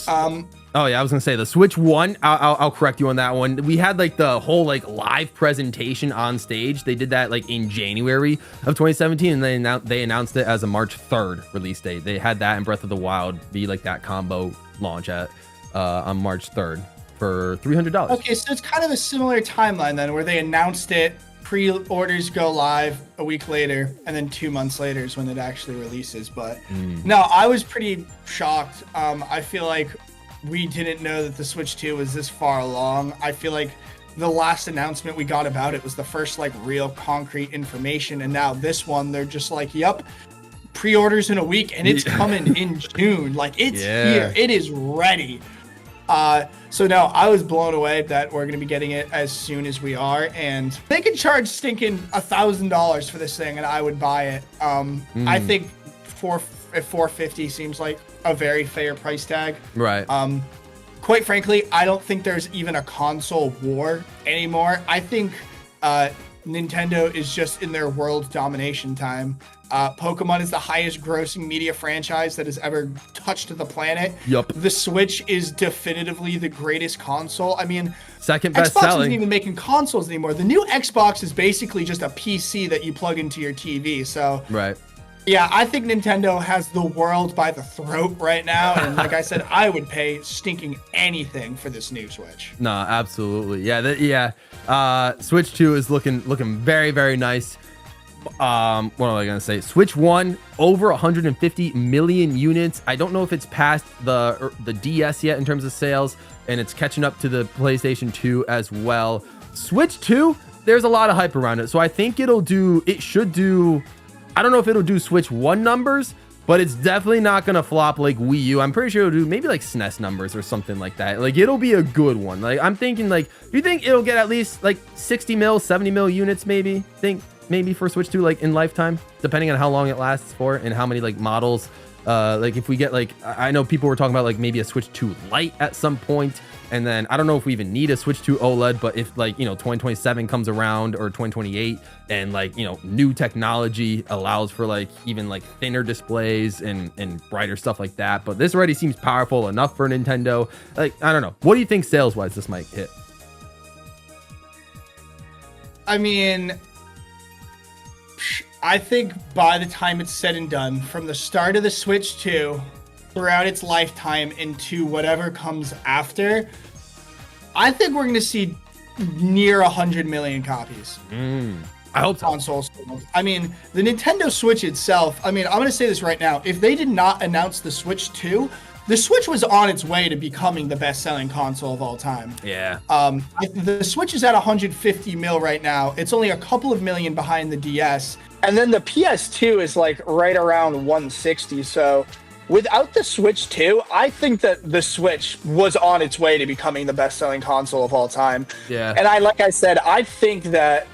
oh yeah, I was gonna say the Switch 1. I'll correct you on that one. We had like the whole like live presentation on stage. They did that like in January of 2017, and they announced it as a March 3rd release date. They had that and Breath of the Wild be like that combo launch at on March 3rd for $300. Okay, so it's kind of a similar timeline then, where they announced it, pre-orders go live a week later, and then 2 months later is when it actually releases. But no, I was pretty shocked. I feel like we didn't know that the Switch 2 was this far along. I feel like the last announcement we got about it was the first like real concrete information, and now this one, they're just like, yep, pre-orders in a week, and it's coming in June. Like, it's here, it is ready. So no, I was blown away that we're gonna be getting it as soon as we are, and they can charge stinking $1,000 for this thing, and I would buy it. I think $450 seems like a very fair price tag. Right. Quite frankly, I don't think there's even a console war anymore. I think Nintendo is just in their world domination time. Pokemon is the highest grossing media franchise that has ever touched the planet. Yup. The Switch is definitively the greatest console. I mean, second best Xbox selling. isn't even making consoles anymore. The new Xbox is basically just a PC that you plug into your TV. So right. Yeah, I think Nintendo has the world by the throat right now, and like I said, I would pay stinking anything for this new Switch. No, absolutely. Yeah, Switch 2 is looking very, very nice. What am I gonna say? Switch 1 over 150 million units. I don't know if it's past the DS yet in terms of sales, and it's catching up to the PlayStation 2 as well. Switch 2, there's a lot of hype around it, so I think it should do. I don't know if it'll do Switch 1 numbers, but it's definitely not gonna flop like Wii U. I'm pretty sure it'll do maybe like SNES numbers or something like that. Like, it'll be a good one. Like, I'm thinking, like, do you think it'll get at least like 60 mil, 70 mil units maybe? Think maybe for Switch 2, like in lifetime, depending on how long it lasts for and how many like models. Like, if we get, like, I know people were talking about like maybe a Switch 2 Lite at some point, and then I don't know if we even need a Switch 2 OLED, but if, like, 2027 comes around or 2028, and like, new technology allows for like even like thinner displays and brighter stuff like that. But this already seems powerful enough for Nintendo. Like, I don't know, what do you think sales wise this might hit? I mean, I think by the time it's said and done, from the start of the Switch 2 throughout its lifetime into whatever comes after, I think we're going to see near 100 million copies. I hope so. Consoles. I mean, the Nintendo Switch itself, I mean, I'm going to say this right now. If they did not announce the Switch 2, the Switch was on its way to becoming the best-selling console of all time. Yeah. The Switch is at 150 mil right now. It's only a couple of million behind the DS. And then the PS2 is like right around 160. So without the Switch 2, I think that the Switch was on its way to becoming the best-selling console of all time. Yeah. And like I said, I think that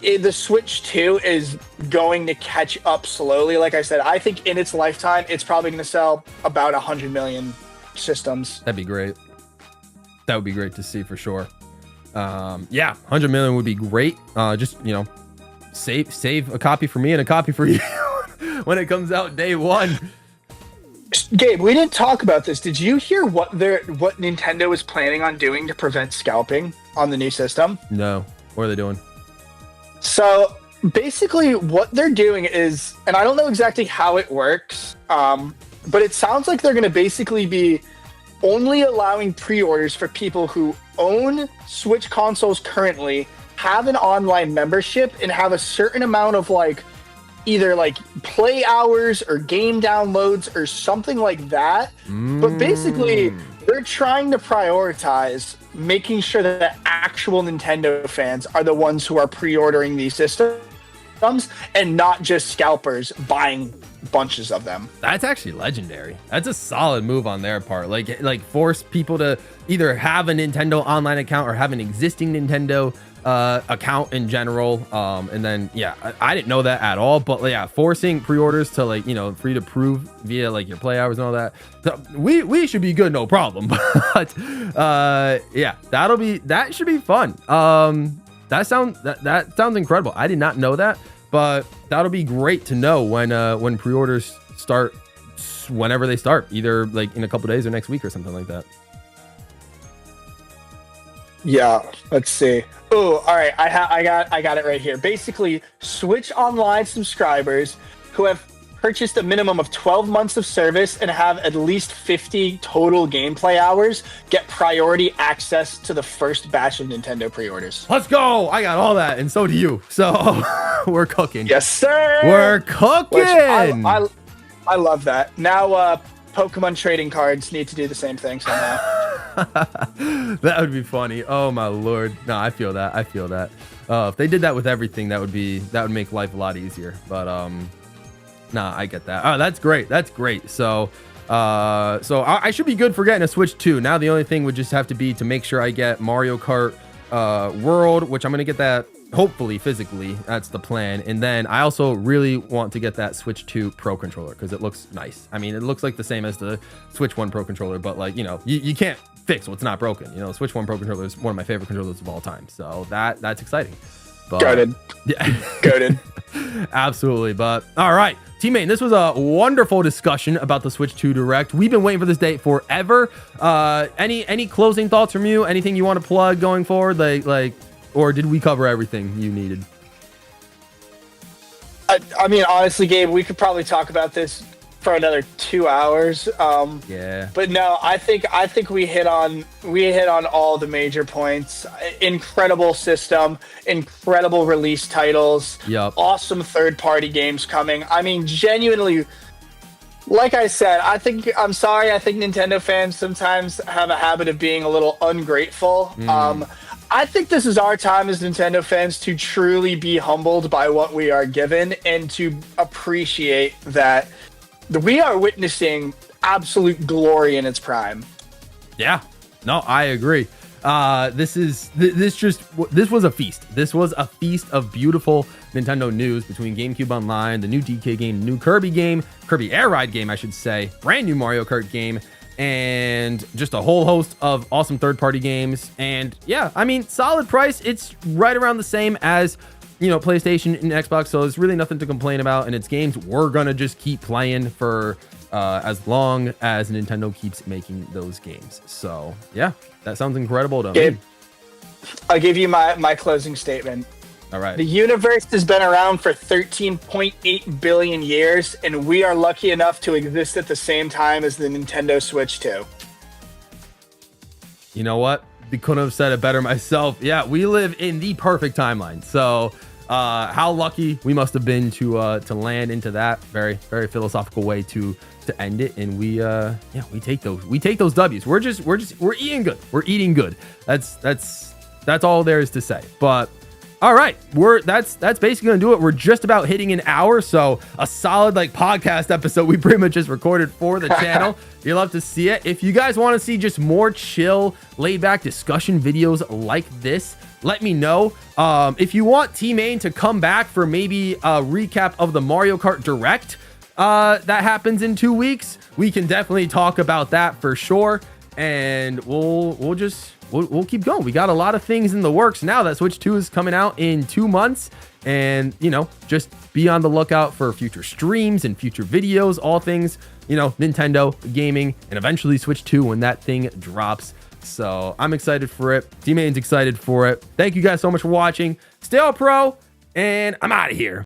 the Switch 2 is going to catch up slowly. Like I said, I think in its lifetime, it's probably going to sell about 100 million systems. That'd be great. That would be great to see for sure. Yeah, 100 million would be great. Just, save a copy for me and a copy for you when it comes out day one. Gabe, we didn't talk about this. Did you hear what Nintendo is planning on doing to prevent scalping on the new system? No. What are they doing? So basically what they're doing is, and I don't know exactly how it works, but it sounds like they're going to basically be only allowing pre-orders for people who own Switch consoles currently, have an online membership, and have a certain amount of like either like play hours or game downloads or something like that. But basically they're trying to prioritize making sure that actual Nintendo fans are the ones who are pre-ordering these systems and not just scalpers buying bunches of them. That's actually legendary. That's a solid move on their part. Like force people to either have a Nintendo online account or have an existing Nintendo account in general. And then, yeah, I didn't know that at all, but yeah, forcing pre-orders to like, free to prove via like your play hours and all that. So we should be good, no problem. But yeah, that should be fun. That sounds incredible. I did not know that, but that'll be great to know when pre-orders start, whenever they start, either like in a couple days or next week or something like that. Yeah, let's see. Oh, all right. I got it right here. Basically, Switch Online subscribers who have purchased a minimum of 12 months of service and have at least 50 total gameplay hours get priority access to the first batch of Nintendo pre-orders. Let's go. I got all that, and so do you. So we're cooking. Yes, sir. We're cooking. Which I love that. Now, Pokemon trading cards need to do the same thing somehow. That would be funny. Oh my lord. No, I feel that. If they did that with everything, that would make life a lot easier. But nah, I get that. Oh, that's great. So I should be good for getting a Switch 2. Now the only thing would just have to be to make sure I get Mario Kart World, which I'm gonna get that hopefully physically. That's the plan. And then I also really want to get that Switch 2 Pro controller because it looks nice. I mean, it looks like the same as the Switch 1 Pro controller, but like, you know, you can't fix what's not broken. You know, Switch 1 Pro controller is one of my favorite controllers of all time. So that's exciting. But, Goated. Yeah. Goated. Absolutely. But all right, Tmain, this was a wonderful discussion about the Switch 2 Direct. We've been waiting for this date forever. Any closing thoughts from you? Anything you want to plug going forward? Like, or did we cover everything you needed? I mean, honestly, Gabe, we could probably talk about this for another 2 hours. Yeah. But no, I think we hit on all the major points. Incredible system, incredible release titles. Yep. Awesome third-party games coming. I mean, genuinely, like I said, I think Nintendo fans sometimes have a habit of being a little ungrateful. I think this is our time as Nintendo fans to truly be humbled by what we are given and to appreciate that we are witnessing absolute glory in its prime. Yeah, no, I agree. This was a feast. This was a feast of beautiful Nintendo news between GameCube Online, the new DK game, new Kirby game, Kirby Air Ride game, I should say, brand new Mario Kart game, and just a whole host of awesome third-party games. And yeah, I mean, solid price. It's right around the same as, you know, PlayStation and Xbox, so there's really nothing to complain about. And it's games we're gonna just keep playing for as long as Nintendo keeps making those games. So yeah, that sounds incredible to me. I'll give you my closing statement. All right. The universe has been around for 13.8 billion years, and we are lucky enough to exist at the same time as the Nintendo Switch 2. You know what? I couldn't have said it better myself. Yeah, we live in the perfect timeline. So how lucky we must have been to land into that very, very philosophical way to end it. And we take those W's. We're eating good. We're eating good. That's all there is to say. But all right, that's basically gonna do it. We're just about hitting an hour, so a solid like podcast episode we pretty much just recorded for the channel. You'll love to see it. If you guys want to see just more chill, laid back discussion videos like this, let me know. If you want Tmain to come back for maybe a recap of the Mario Kart Direct that happens in 2 weeks, we can definitely talk about that for sure. And we'll keep going. We got a lot of things in the works now that Switch 2 is coming out in 2 months. And, you know, just be on the lookout for future streams and future videos, all things, you know, Nintendo, gaming, and eventually Switch 2 when that thing drops. So I'm excited for it. Tmain's excited for it. Thank you guys so much for watching. Stay all pro, and I'm out of here.